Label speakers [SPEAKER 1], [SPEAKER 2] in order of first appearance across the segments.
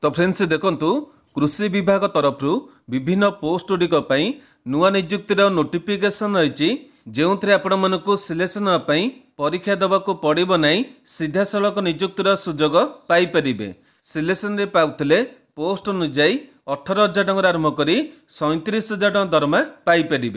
[SPEAKER 1] तो फ्रेंड्स देखंतु कृषि विभाग तरफ विभिन्न पोस्ट गुड़िक नुआ नियुक्तिर नोटिफिकेशन रही जो आपण मानक सिलेक्शन होगापी परीक्षा देवाक पड़ो ना सीधा सड़क नियुक्तिर सुजोग पाइपर सिलेक्शन पाते पोस्ट अनुजाई 18,000 टकर आरंभ कर 37,000 टका दरमा पाइपर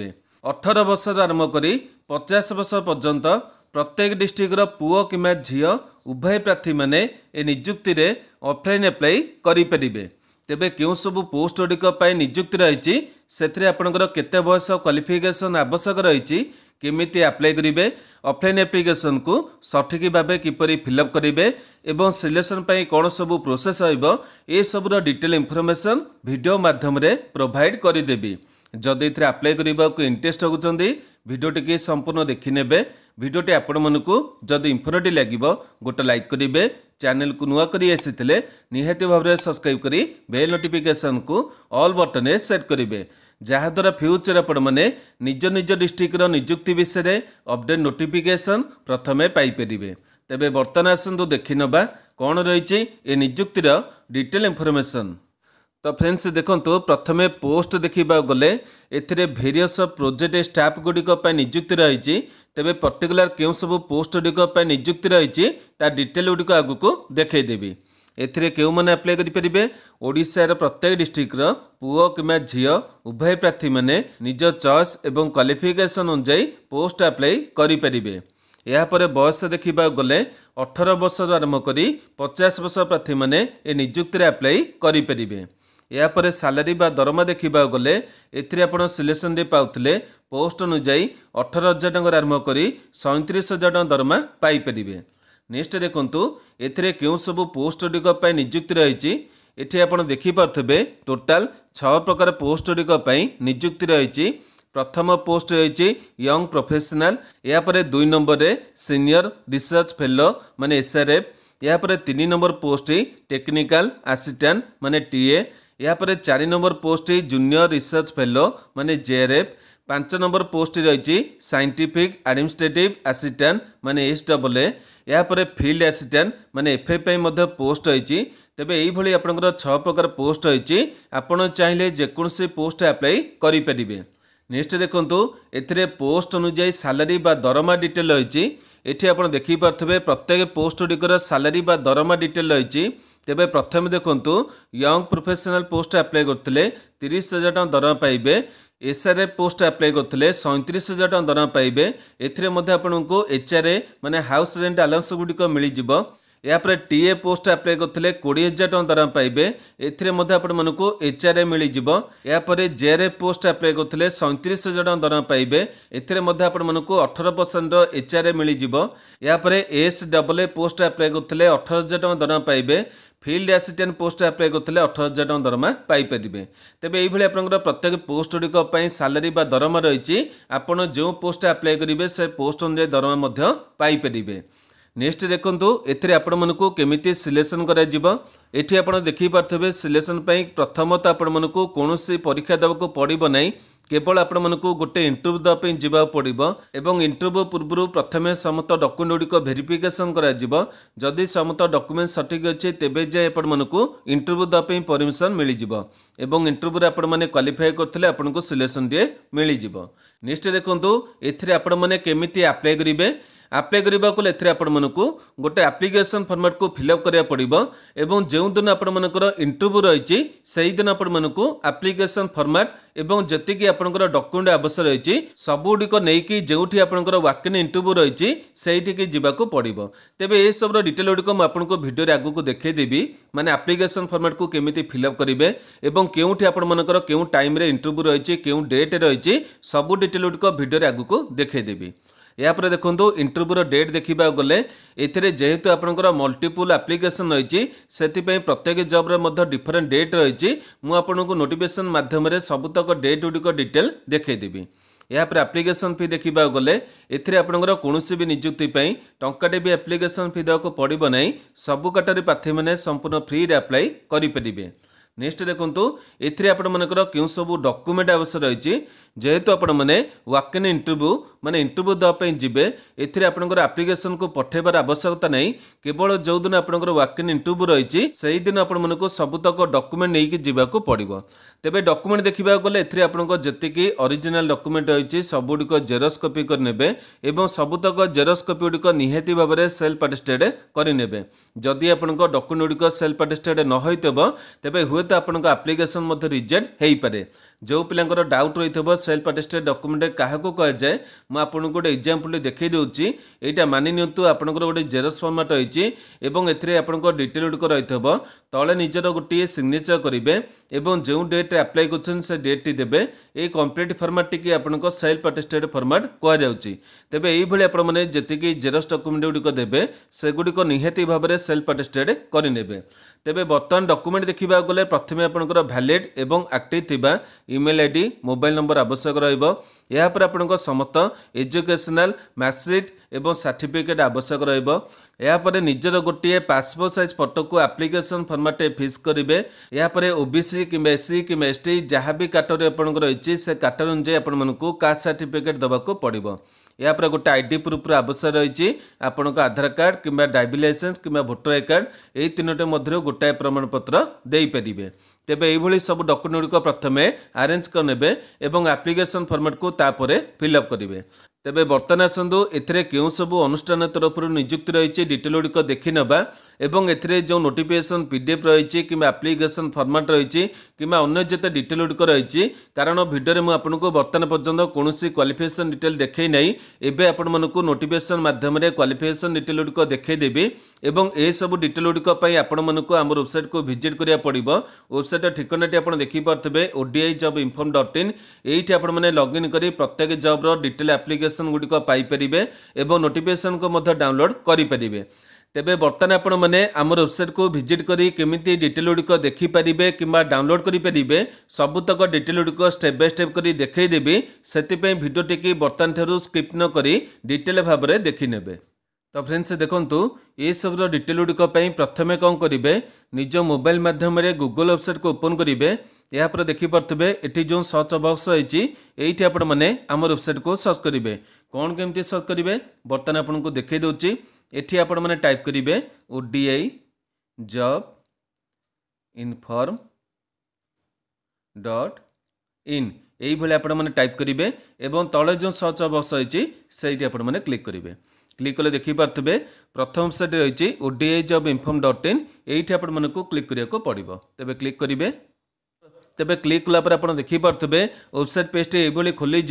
[SPEAKER 1] 18 वर्ष आरंभ कर 50 वर्ष पर्यंत प्रत्येक डिस्ट्रिक्टर पुओ कि झी उभय प्रार्थी मैंने ए नियुक्ति रे ऑफलाइन अप्लाई करें। तेबे क्यों सब पोस्ट गुड़िक नियुक्ति रही से आपंकर केते बयस क्वालिफिकेशन आवश्यक रही केमिति अप्लाई करेंगे ऑफलाइन एप्लिकेशन को सठिक भाव किपरि फिलअप करेंगे एवं सिलेक्शन पाई कौन सब प्रोसेस हो ये सबूर डिटेल इनफॉरमेशन वीडियो माध्यम रे प्रोवाइड करदेवी। जदि ये अप्लाई करने को इंटरेस्ट होती वीडियोटी की संपूर्ण देखने वीडियोटी आपण मानक जदि इनफॉर्मेटिव लगे गोटे लाइक करेंगे चैनल को नुआ कर निहाती भाव में सब्सक्राइब करी बेल नोटिफिकेशन को ऑल बटन में सेट करेंगे जहाद्वारा फ्यूचर आपण मैंने निज निज डिस्ट्रिक्टर नियुक्ति विषय अपडेट नोटिफिकेशन प्रथमे पाइपर। तेबे बर्तमान आसतु देखि नबा कौन रही ए नियुक्तिर डिटेल इनफॉरमेशन। तो फ्रेंड्स देखंतु प्रथमे पोस्ट देखा गले एथिरे वेरियस प्रोजेक्ट स्टाफ गुड़िक नियुक्ति रही तेबे पर्टिकुलर क्यों सब पोस्ट गुड़िक नियुक्ति रही डिटेल गुड़िक आगु देखईदेवी। एथिरे क्यों मैंने अप्लाई करेंगे ओडिशार प्रत्येक डिस्ट्रिक्टर पुओ कि झी उभय प्रार्थी मैंने निज चॉइस एवं क्वालिफिकेशन अनुजाई पोस्ट अप्लाई करेंगे। यापर बयस देखा गले 18 वर्ष आरंभ कर 50 वर्ष प्रार्थी मैंने ए नियुक्ति अप्लाई करेंगे। यापर सालारी बा दरमा देखा गले एथिरे आपण सिलेक्शन रे पाउथिले पोस्ट अनुजाई 18,000 टका आरंभ कर 37,000 टका दरमा पाइपर। नेक्स्ट देखंतु एथिरे क्यों सब पोस्ट गुड़िक नियुक्ति रही एठी आपण देखि पारथबे टोटाल 6 प्रकार पोस्ट गुड़िक नियुक्ति रही। प्रथम पोस्ट रही यंग प्रोफेशनल यापर 2 नंबर रे सीनियर रिसर्च फेलो माने SRF यापर 3 number post technical assistant माने TA यापर 4 number post junior research fellow माने JRF 5 नंबर पोस्ट रही साइंटिफिक एडमिनिस्ट्रेटिव असिस्टेंट माने SAA यापर फील्ड असिस्टेंट माने FFI पोस्ट रही। तेबे यही भली आपनकर 6 प्रकार पोस्ट रही आपण चाहिए जेकोसी पोस्ट अप्लाई करेंगे। नेक्स्ट देखंतु एथिरे पोस्ट अनुजाई सालारी बा दरमा डिटेल रही एठी आपण देखि पारथबे प्रत्येक पोस्ट गुड़िकर सालारी बा दरमा डिटेल रही। तेबे प्रथम देखंतु यंग प्रोफेशनल पोस्ट अप्लाई करथिले 30,000 टका दरमा पाइबे। SRF पोस्ट अप्लाई करथिले 37,000 टका दरमा पाइबे। एथिरे मध्ये आपनको HRA माने हाउस रेंट अलाउंस गुड़िक मिली जिवो। यापर TA पोस्ट अप्लाई करथिले 20,000 टका दरमा पाइबे। एथिरे मध्ये आपण मानको HRA मिली जिवो। यापर JRF पोस्ट अप्लाई करथिले 37,000 टका दरमा पाइबे। एथिरे मध्ये आपण मानको 18% HRA मिली जिवो। यापर SAA पोस्ट अप्लाई करथिले 18,000 टका दरमा पाइबे। फील्ड असिस्टेंट पोस्ट अप्लाई करते 18,000 टका दरमा पाइपर। तेबे यही आपंकर प्रत्येक पोस्ट गुड़िक सालारी बा दरमा रही आपड़ जो पोस्ट अप्लाई करेंगे से पोस्ट अनुसार दरमा पाइपर। नेक्स्ट देखंतु एथिरे आपण मानकु केमिति सिलेक्शन करा जिवो एठी आपण देखि पारथबे सिलेक्शन पई प्रथमत आपण मानकु कोनोसी परीक्षा देबाक पड़िबो नै केवल आपण मानकु गोटे इंटरव्यू द पे जिबा पड़िबो एवं इंटरव्यू पूर्व प्रथमे समस्त डॉक्यूमेंट गुड़िक वेरिफिकेशन करा जिवो। जदि समस्त डॉक्यूमेंट सठिक अछि तेबे जे आपण मानकु इंटरव्यू द पे परमिशन मिली जिवो एवं इंटरव्यू रे आपण माने क्वालिफाई करथिले आपनको सिलेक्शन डे मिली जिवो। नेक्स्ट देखंतु एथिरे आपण माने केमिति अप्लाई करिवे अप्लाई करने को एथिरे आपण मानकु गोटे एप्लिकेशन फॉर्मेट को फिलअप करिया पड़िबो एवं जो दिन आपण मानकर इंटरव्यू रही सही दिन आपण मानकु एप्लिकेशन फॉर्मेट एवं जति कि आपनकर डॉक्यूमेंट आवश्यक रही सबुडिक नेकी जेउठी आपनकर वॉक इन इंटरव्यू रही सेठी कि जिबाकू पड़िबो। तेबे ए सब डिटेल गुड़िक मैं आपनको वीडियो रे आगु को देखै देबी माने एप्लिकेशन फॉर्मेट को केमिति फिलअप करिवे एवं केउठी आपण मानकर केउ टाइम रे इंटरव्यू रही केउ डेट रही सब डिटेल गुड़िक वीडियो रे आगु को देखै देबी। यापर देखो इंटरव्यूर डेट देखा गले एथिरे जेहेतु आपनकर मल्टीपल एप्लिकेशन रही से प्रत्येक जॉब रे डिफरेंट डेट रही मु आपनको नोटिफिकेशन माध्यम सबुतक डेट गुड़िक डिटेल देखईदेवी। यापर एप्लिकेशन फी देखा गले एथिरे आपनकर कोनोसी भी नियुक्ति पई टंकाटे भी एप्लिकेशन फी देवाक पड़िबो नै। सबु कैटेगरी प्रार्थी माने संपूर्ण फ्री रे अप्लाई करि परिबे। नेक्स्ट देखंतु एथिरे आपण मनकर केउ सब डॉक्यूमेंट आवश्यक रही जेहेतु आपण मैंने वॉक इन इंटरव्यू माने इंटरव्यू देवाई जिबे एथिरे आपणकर एप्लिकेशन को पठेबार आवश्यकता नहीं केवल जो दिन आपणकर वॉक इन इंटरव्यू रही से दिन आपण मनको सबुतक डॉक्यूमेंट नहीं जावाक पड़ो तेबे डॉक्यूमेंट देखा गले एथिरे आपणकर जतिकी ओरिजिनल डॉक्यूमेंट रही सबुडिक जेरक्स कॉपी करनेबे एवं सबुतक जेरक्स कॉपी गुडिक निहाती भाव में सेल्फ अटेस्टेड करनेबे जदि आपणकर डॉक्यूमेंट गुडिक सेल्फ अटेस्टेड न होइतबो तेबे हुए तो आपणकर एप्लिकेशन मध्य रिजेक्ट हेई पारे जो पिलांकर डाउट रही सेल्फ अटेस्टेड डॉक्यूमेंट क्या कह जाए मुझे आपको गोटे एग्जांपल देखई दूची यहाँ मानि नियंतु आपनकर गोटे जेरक्स फॉर्मेट रही एवं आपनकर डिटेल गुड़िक रही तले निजर गोटे सिग्नेचर करेंगे एवं जो डेट अप्लाई कर से डेट टी देवे ये कंप्लीट फॉर्मेट टी आपनकर सेल्फ अटेस्टेड फॉर्मेट कहुच्छी तेबे यही आपने जी जेरक्स डॉक्यूमेंट गुड़िक देवे से गुड़िक निहाती भाव में सेल्फ अटेस्टेड करेंगे तेबे बर्तमान डॉक्यूमेंट देखा गले प्रथम आपनकर वैलिड एवं एक्टिव थिबा ईमेल आईडी मोबाइल नंबर आवश्यक रहिबो यापर आपनकर समस्त एजुकेशनल मार्कशीट एवं सर्टिफिकेट आवश्यक रहिबो यापर निजर गोटे पासपोर्ट साइज फोटो को एप्लिकेशन फॉर्मेट फिक्स करेंगे यापर ओबीसी कि एससी कि एसटी जहाँ भी कैटेगरी आपनकर रही से कैटेगरी अनुसार आपको कास्ट सर्टिफिकेट देवाक पड़ो यापर गोटे आईडी प्रूफ आवश्यक रही आपन आधार कार्ड कि ड्राइविंग लाइसेंस कि भोटर आई कार्ड यही तीनोटे मध्य गोटाए प्रमाणपत्र देपारे तेबे यही सब डॉक्यूमेंट गुड़िक प्रथम अरेंज करने और एप्लिकेशन फॉर्मेट को तापर फिलअप करेंगे तेबे बर्तमान आसतु एथिरे केउ सब अनुष्ठान तरफ नियुक्ति रही डिटेल गुड़िक देखी नबा एवं एथिरे जो नोटिफिकेशन पीडीएफ रही कि एप्लिकेशन फॉर्मेट रही कि अन्य जिते डिटेल गुड़िक रही कारण भिडियो में आपको बर्तमान पर्यंत कौन क्वालिफिकेशन डिटेल देखई नहीं एवं आपण मानक नोटिफिकेशन माध्यम क्वालिफिकेशन डिटेल गुड़िक देखईदेवी एवं ए सब डिटेल गुड़िक आपण मानक आम वेबसाइट को विजिट करा पड़ो वेबसाइट ठिकाना आप देखिपे odi.job.inform.in ये आपने लॉगिन कर प्रत्येक जॉब्र डिटेल एप्लिकेशन गुड़िक पाइपर एवं नोटिफिकेशन को डाउनलोड करेंगे तेबे बर्तमान आपण मैंने आम वेबसाइट को विजिट करी केमिति डिटेल गुड़िक देखिपारे कि डाउनलोड करेंगे सबुतक डिटेल गुड़िक स्टेप बाय स्टेप करी देखईदेवी से भिडियो टी बर्तमान ठारू स्किप न करी डिटेल भाव में देखने तो फ्रेंड्स देखंतु ये सब डिटेल गुड़िक प्रथमे कौन करेंगे निज मोबाइल माध्यम गूगल वेबसाइट को ओपन करेंगे यापर देखिपे ये जो सर्च बॉक्स रही ये आपने आम वेबसाइट को सर्च करेंगे कौन केमती सर्च करेंगे बर्तमान आपको देखई दूची एठी आपण माने टाइप करेंगे ODI job inform .in यही भाई आपण माने टाइप करेंगे एवं तले जो सर्च बॉक्स रही से आपण माने क्लिक करेंगे क्लिक कले देखिपे प्रथम साइड रही ODI job inform.in ये आपण मानक क्लिक करिया पड़ो तेबे क्लिक करेंगे तेबे क्लिक कलापर आप देखिपे वेबसाइट पेज ये खोल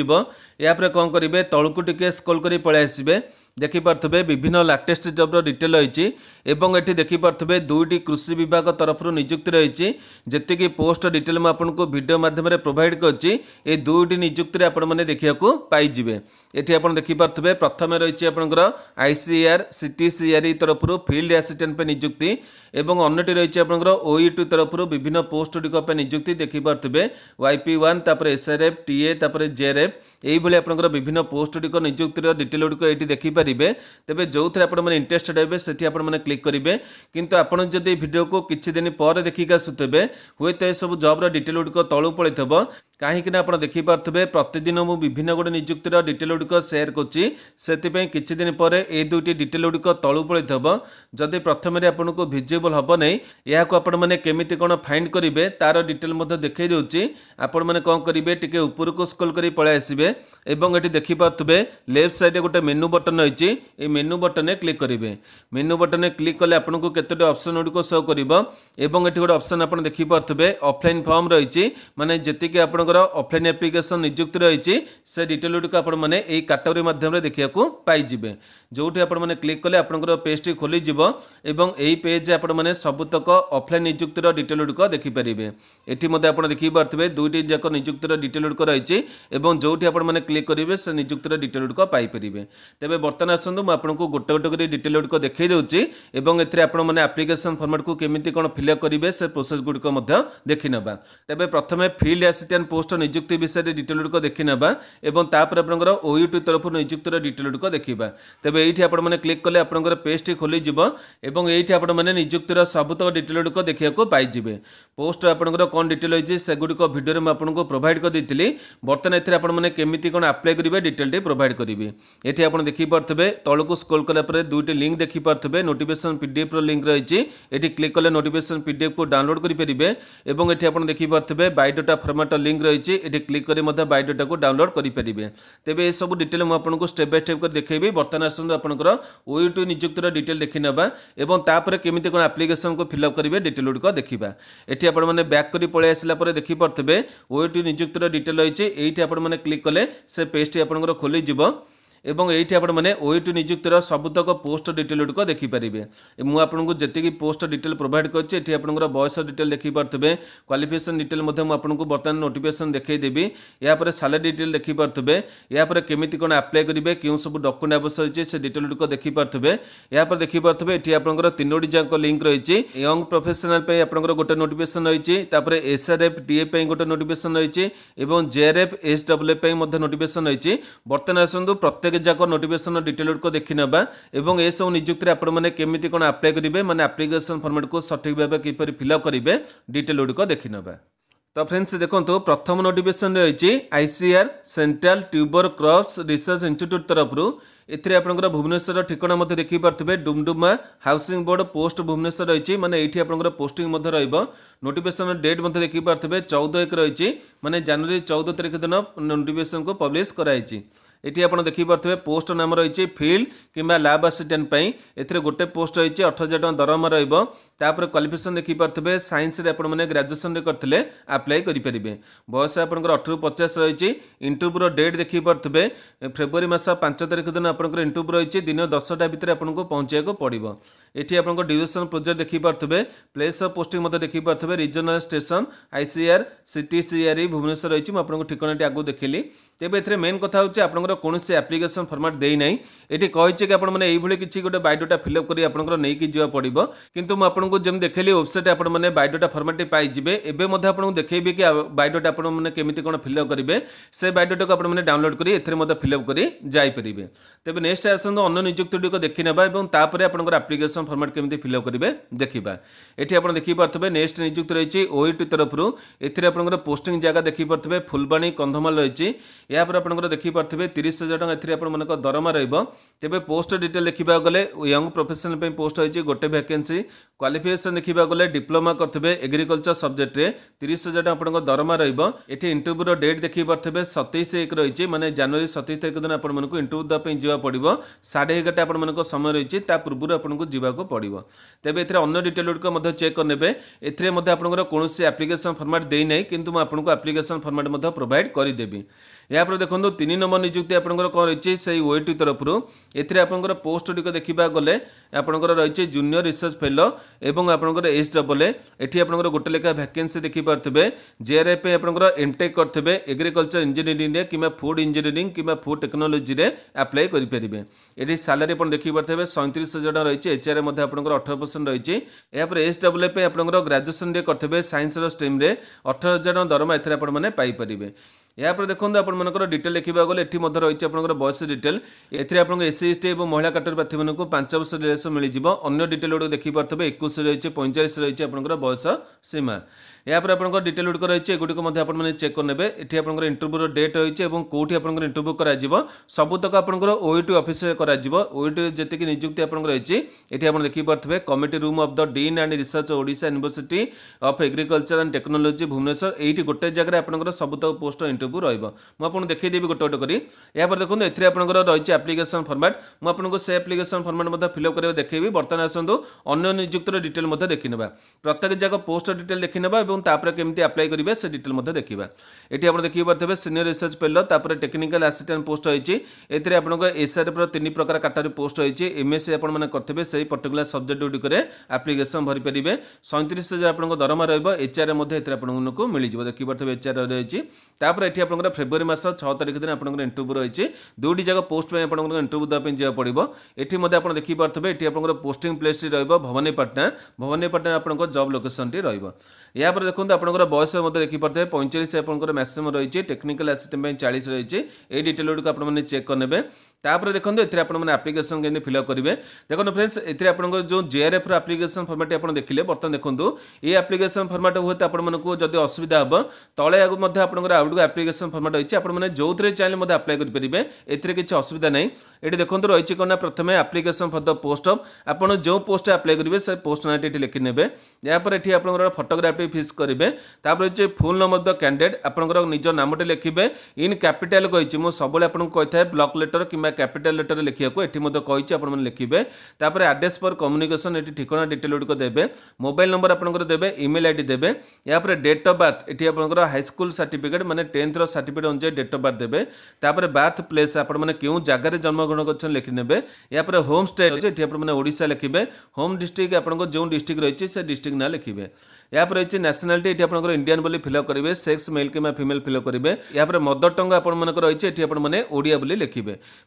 [SPEAKER 1] यापर कौन करेंगे तलू टी स्क्रॉल कर पलि आसबे देखिपे विभिन्न लेटेस्ट जॉब्र डिटेल रही ये देखिपे दुईटी कृषि विभाग तरफ नियुक्ति रही जी पोस्ट डिटेल मुझे वीडियो माध्यम प्रोवाइड कर दुईटी नियुक्ति आपने देखा पाइबे ये आप देखिपे प्रथम रही आपंकर ICAR CTCRE तरफ फील्ड असिस्टेंट पे नियुक्ति एवं अन्यटी रही आपंकर OET तरफ विभिन्न पोस्ट गुड़िक नियुक्ति देखिपे YP1 तापर SRF TA तापर JRF यही आपंकर विभिन्न पोस्ट गुड़िक नियुक्तिर डिटेल गुड़िक ये देखिपारे तेबे जो थे आपने इंटरेस्टेड हे से आपने क्लिक करेंगे किंतु आपड़ जदि वीडियो को किछि दिन पर देखिक आसुथे हुए तो सब जॉब्र डिटेल गुड़िक तलू पड़े कहीं आप देखिपे प्रतिदिन मुझे विभिन्न गोटे नियुक्तिर डिटेल गुड़िक सेयार करें किछि दिन पर ए दुईटी डिटेल गुड़िक तलू पड़े जदि प्रथम आपको भिजिबल हम नहीं या आपने केमिति कौन फाइंड करेंगे तार डिटेल देखई दूची आपण मैंने कौन करेंगे टी ऊपर को स्क्रॉल कर पलि आसबे और ये देखिपे लेफ्ट साइड गोटे मेनू बटन रही ये मेनू बटन क्लिक करेंगे मेनू बटन क्लिक कले आपको केतोटी ऑप्शन गुड़िक शो कर ये गोटे ऑप्शन आप देखिपे ऑफलाइन फॉर्म रही माने जी आपंकर ऑफलाइन एप्लिकेशन नियुक्ति रही से डिटेल गुड़िक आपने यही कैटेगरी माध्यम देखा पाइबे जो आपने क्लिक कले आपंकर पेज टी खोल यही पेज आपने सबुतक ऑफलाइन नियुक्तिर डिटेल गुड़िक देखिपारे ये आप देखिपे दुईटी जाक नियुक्तिर डिटेल गुड़िक रही जो आपने क्लिक करेंगे से नियुक्तिर डिटेल गुड़िक पाइपर तेज बर्तमान आसतु मुझे गोटे गोटे डिटेल गुड़िक देखई दूची आपने एप्लिकेशन फॉर्मेट को केमिति कौन फिलअप करेंगे से प्रोसेस गुड़िक देखी नबा तेज प्रथम फील्ड असिस्टेंट पोस्ट नियुक्ति विषय डिटेल गुड़िक देखी ना एवं तापर आपंकर ओयूटी तरफ नियुक्तिर डिटेल गुड़िक देखा तेज ये आपने क्लिक कले आपंकर पेजटी खोलीज और ये आपने नियुक्तिर सबुतक डिटेल गुड़िक देखा पाइबे पोस्ट आपंकर कौन डिटेल होती से गुड़िक भिडियो में आपको प्रोवाइड कर बर्तमान एथिरे आपण माने केमिति कोन अप्लाई करिवे डिटेल टी प्रोवाइड करिवे एठी आपण देखि पारथबे तळको स्क्रॉल कला परे दुईटी लिंक देखि पारथबे नोटिफिकेशन पीडीएफ रो लिंक रहिछि एठी क्लिक कले नोटिफिकेशन पीडीएफ को डाउनलोड करि परिबे एवं एठी आपण देखि पारथबे बायोडाटा फॉर्मेट लिंक रहिछि एठी क्लिक करी मध्ये बायोडाटा को डाउनलोड करि परिबे तेबे ए सब डिटेल म आपनको स्टेप बाय स्टेप कर देखैबे बर्तमान आसंद आपनकर ओयूटी नियुक्तिर डिटेल देखि नबा एवं तापर केमिति कोन एप्लीकेशन को फिल अप करिवे डिटेल को देखिबा एठी आपण माने बैक करी पळे आसिला परे देखि पारथबे ओयूटी नियुक्तिर डिटेल रहिछि एठी आपण माने क्लिक कले से पेजटी आपनकर खोली जिवो एवं ये आपण मैंने ओयूटी नियुक्तिर सबुतक पोस्ट डिटेल गुड़िक देखिपारे मुझे आपको जी पोस्ट डिटेल प्रोवाइड करछि आपंकर बयस डिटेल देखिपारे क्वालिफिकेशन डिटेल आपको बर्तमान नोटिफिकेशन देखईदेवी यापर सालारी डिटेल देखिपारे यापर केमिति कोन अप्लाई करेंगे क्यों सब डॉक्यूमेंट आवश्यक होती से डिटेल गुड़िक देखिपारे यापर देखिपारे ये आपंकर तीनोटी जाक लिंक रही यंग प्रोफेशनल आपंकर गोटे नोटिफिकेशन रही एसआरएफ डीए गोटे नोटिफिकेशन रही जेआरएफ एसडब्ल्यूएफ नोटिफिकेशन रही बर्तमान आसतु प्रत्येक जाक नोटिफिकेशन डिटेल गुड़िक देखि नबा एवं ए सब नियुक्ति आपण माने केमिति कोन अप्लाई करिवे माने एप्लीकेशन फॉर्मेट को सठिक भाबे किपरि फिल अप करिवे डिटेल गुड़िक देखि नबा तो फ्रेंड्स देखो प्रथम नोटिफिकेशन रही ICR central tuber crops research institute तरफ एथिरे आपनकर भुवनेश्वर ठिकाना मध्य देखि पारथबे Dumduma housing board post Bhubaneswar रही माने एठी आपनकर पोस्टिंग मध्य रहइबो नोटिफिकेशन डेट मध्य देखि पारथबे 14/1 रही माने जनवरी 14 तारिख दिन नोटिफिकेशन को पब्लिश कराइछि एटी आप देखिपे पोस्ट नाम रही फील्ड किंबा लैब असिस्टेंट एथिरे गोटे पोस्ट रही 18,000 टका दरमा रहा क्वालिफिकेशन देखिपे साइंस मैंने ग्रेजुएशन करते अप्लाई करेंगे बयस आपंकर 18 ରୁ 50 रही इंटरव्यूर डेट देखिपे फेब्रुआरी मास 5 तारिख दिन आपंकर इंटरव्यू रही दिन 10टा भितर आपको पहुँचा पड़ो एटी आप ड्यूरेशन प्रोजेक्ट देखिपे प्लेस ऑफ पोस्टिंग देखिपे regional station ICR CTCR Bhubaneswar रही आपको ठिकाना आगू देखिली तेज ए मेन कथा होची आपनकर कौन से एप्लीकेशन फॉर्मेट देई नहीं एटी कहिचे कि आपण माने एई भली किछि गोटे बायोडाटा फिलअप करी आपनकर नै कि जिवा पड़िबो किंतु म आपनको जेम देखैली वेबसाइट आपण माने बायोडाटा फॉर्मेट पाई जिवे एबे मध्ये आपनको देखैबे कि बायोडाटा आपण माने केमिति कोन फिलअप करिवे से बायोडाटा को आपण माने डाउनलोड करी एथरे मध्ये फिलअप करी जाई परिबे तेबे नेक्स्ट आसंदो अन्य नियुक्ति को देखि नेबा एवं तापरे आपनकर एप्लीकेशन फॉर्मेट केमिति फिलअप करिवे देखिबा एठी आपण देखि पारथबे नेक्स्ट नियुक्ति रहिछि ओईटी तरफरु एथिरे आपनकर पोस्टिंग जगह देखि पारथबे फुलबाणी कंधमाल रहिछि या पर आपनकर देखि पारथबे 30,000 टका एथिरे आपण मानक दरमा रहइबो तेबे पोस्ट डिटेल देखिबा गले यंग प्रोफेशनल पे पोस्ट होइछि गोटे वैकेंसी क्वालिफिकेशन देखिबा गले डिप्लोमा करथबे एग्रीकल्चर सब्जेक्ट रे 30,000 टका आपनकर दरमा रहइबो एठी इंटरव्यू रो डेट देखि पारथबे 27/1 रहिछि माने जनवरी 27 तारिख दिन आपण मानक इंटरव्यू द पे जिवा पड़िबो 11:30 आपण मानक समय रहिछि ता पूर्व आपनको जिवा को पड़िबो तेबे एथिरे अन्य डिटेल को मध्ये चेक करनेबे एथिरे मध्ये आपनकर कोनोसी एप्लीकेशन फॉर्मेट देई नै किंतु म आपनको एप्लीकेशन फॉर्मेट मध्ये प्रोवाइड करि देबी या पर देखो 3 नंबर नियुक्ति आपंकर कौन रही से ओईटी तरफ एथिरे आपंकर पोस्ट गुड़िक देखा गले आपंकर रही जूनियर रिसर्च फेलो एवं आपंकर एसडब्ल्यूए एठी आपंकर गोटे लेखा वैकेंसी देखि पारथबे जेआरएफ पे आपंकर एमटेक करथबे एग्रीकल्चर इंजीनियरिंग रे किबा फूड इंजीनियरिंग किबा फूड टेक्नोलॉजी रे अप्लाई करि परिबे एठी सैलरी आपण देखि पारथबे 37,000 टका रही एचआर मध्ये आपंकर 18% रही या पर एसडब्ल्यूए पे आपंकर ग्रेजुएशन रे करथबे साइंस रो स्ट्रीम रे 18,000 टका दरमा एथिरे आपण माने पाई परिबे या पर देखो आपंकर डिटेल देखा गले एटी रही है बयस डिटेल एस एसटी और महिला कैटेगरी प्रार्थी मानक 5 वर्ष रिलेसन मिल अन्य डिटेल गुड देखिपे 21 रही 45 रही बयस सीमा या पर आपंकर डिटेल गुड़िक रही गुड़िक आपने चेक करने ये आपंकर इंटरव्यू डेट रही है कौटी आपंकर इंटरव्यू कर सबुतक आपंकर ओईटी ऑफिस ओईटी जी नियुक्ति आप रही ये आप देखिपे committee room of the dean and research Odisha university of agriculture and technology Bhubaneswar ये गोटे जगह आपंकर सबुतक पोस्ट इंटरव्यू रुझे देखदेवी गोटे गोटे करी या पर देखो ए आपंकर रही एप्लीकेशन फॉर्मेट मुझे से एप्लीकेशन फॉर्मेट फिलअप कर देखी बर्तमान आसतु अन्य नियुक्तिर डिटेल देखी ना प्रत्येक जगह पोस्ट डिटेल देखी ना तापर केमती अप्लाई करेंगे से डिटेल देखा ये आप देखिए पारे सीनियर रिसर्च फेलो तापर टेक्निकल असिस्टेंट पोस्ट होती है आपको एसआरएफ 3 प्रकार कैटेगरी पोस्ट होती है एमएससी आपने करेंगे से पर्टिकुलर सब्जेक्ट गुड़िक एप्लीकेशन भरी पारे 37,000 आपको दरमा रचआर आपको मिल जाए देखिए एचआर रही ये आपंकर फेब्रुआरी मास 6 तारिख दिन आपंकर इंटरव्यू रही दुईटी जगह पोस्ट में आपंकर इंटरव्यू देवाई जावा पड़ो ये आप देखिए ये आपंकर पोस्टिंग प्लेस भवानीपाटना आपंकर जॉब लोकेशन टी रही या पर देखो आपंकर बयस देखिपे 45 आपंकर मैक्सिमम रही टेक्निकल असिस्टेंट 40 रही ये डिटेल गुड आपने चेक करने तापर देखो ये आपने आप्लिकेसन के फिलअप करेंगे देखो फ्रेंड्स ये आपंकर जो जेआरएफ आप्लिकेसन फर्माट आप देखिले बर्तमान देखो ये आप्लिकेसन फर्माट हुए तो आपको जब असुविधा हम तले आपंकर आउट आप्लिकेसन फर्माट रही है जो थे चाहिए अप्लाई करेंगे एथिरे किसी असुविधा नहीं ये देखो रही कौन प्रथम application for the post of आपड़ जो पोस्ट अप्लाई करेंगे से पोस्ट ना लिखि ने यापर ये आप फोटोग्राफ फिक्स करेंगे तापर फुल नंबर द कैंडिडेट आपंकर निज नामटे लिखे इन कैपिटाल कही मुझे सब आपको कही था ब्लॉक लेटर कि कैपिटाल लेटर लिखा कही आपने लिखे तापर एड्रेस फॉर कम्युनिकेशन ये ठिकाना डिटेल गुड़िक देवे मोबाइल नंबर आपंकर देवे ईमेल आईडी देवे यापर डेट ऑफ बर्थ ये आपंकर हाईस्कूल सर्टिफिकेट माने 10th सर्टिफिकेट अनुसार डेट ऑफ बर्थ देवे तापर बर्थ प्लेस आपने क्यों जगार जन्मग्रहण कर लिखिने यापर होम स्टे ये आपने ओडिशा लिखे होम डिस्ट्रिक्ट आपको जो डिस्ट्रिक्ट रही है डिस्ट्रिक्ट ना लिखे यापर रही नेशनालिटी ये आपंकर इंडियन बोली फिलअप करेंगे सेक्स मेल कि फीमेल फिलअप करेंगे यापर मदर टंग आपंकर रही है ये ओडिया बोली लिखे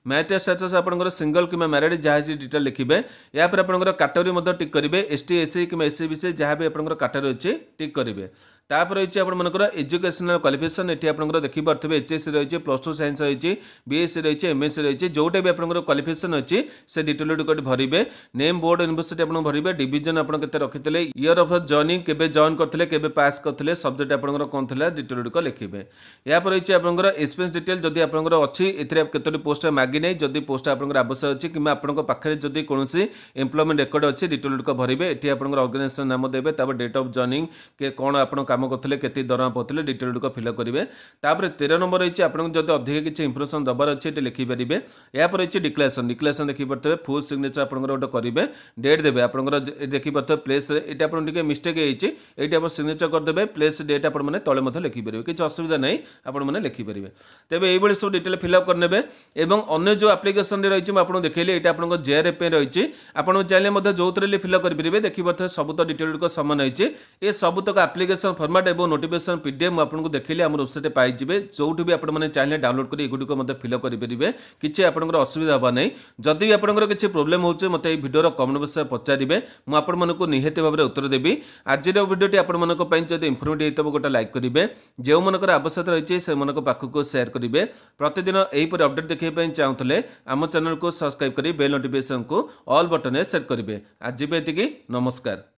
[SPEAKER 1] मैरिटल स्टेटस आपंकर सिंगल कि मैरिड जहाँ डिटेल लिखे यापर आपंकर कैटेगरी टिक करेंगे एसटी एससी कि एससी बीसी जहाँ भी आपंकर कैटेगरी अच्छे टिक करेंगे तापर रही है आपंकर एजुकेशनल क्वालिफिकेशन ये आपंकर देखिपे एचएससी रही +2 साइंस रही बीएससी रही एमएससी रही जोटा भी आपंकर क्वालिफिकेशन अच्छी से डिटेल गुड भरवे नेम बोर्ड यूनिवर्सिटी आप भरवे डिविजन आप रखी ईयर ऑफ जॉइनिंग केबे जॉइन करते केबे पास करते सब्जेक्ट आपंकर कौन था डिटेल गुड लिखे यापर रही है आपंकर एक्सपीरियंस डिटेल जदि आपंकर अच्छी केतोटी पोस्ट मागी नहीं जदि पोस्ट आपंकर आवश्यक अच्छी कि आपंकर पाखे जदि कौन एम्प्लॉयमेंट रिकॉर्ड अच्छी डिटेल गुड भरवे ये आपंकर ऑर्गेनाइजेशन नाम देवे तापर डेट ऑफ जॉइनिंग के कौन आप काम करते केते दरमा पाते डिटेल गुड फिलअप करेंगे तापर 13 नंबर रही आपको जब अधिक किसी इनफर्मेशन दबार अच्छे ये लिखिपारे यापर रही डिक्लेरेशन डिक्लेरेशन देखिपे फुल सिग्नेचर आपंकर गोटे करेंगे डेट देवे आपंकर देखिपे प्लेस ये आप मिस्टेक ये आप सिग्नेचर करदे प्लेस डेट आपने तले लिखिपारे किसी असुविधा नहीं आपने लिखिपारे तेज ये सब डिटेल फिलअप करने अन्य जो आप्लिकेसन रही आपको देखिए ये आप जेआरएफ रही आपको चाहिए जो थे फिलअप करेंगे देखिए सब तो डिटेल गुड सामान होती ये सबतक आप्लिकेसन फर्माट और नोटिफिकेशन पीडीएफ आपको देखिए आम वेबसाइट पाइबे जो भी आपने चाहिए डाउनलोड कर गुड़िक फिलअप करेंगे किसी आपंकर असुविधा हाँ नहीं जदि भी आपंकर किसी प्रोब्लेम हो मत भिडियो कमेंट बक्स पचारे मुझे निहत भाव में उत्तर देवी आज भिडियोटी आपंप इनफर्मेटिव गोटे लाइक करेंगे जो मनकर आवश्यकता रही है से पाखक सेयार करेंगे प्रतिदिन यहीपर अपडेट देखा चाहूले आम चैनल को सब्सक्राइब कर बेल नोटिफिकेशन को ऑल बटन सेट करेंगे आज भी ये नमस्कार।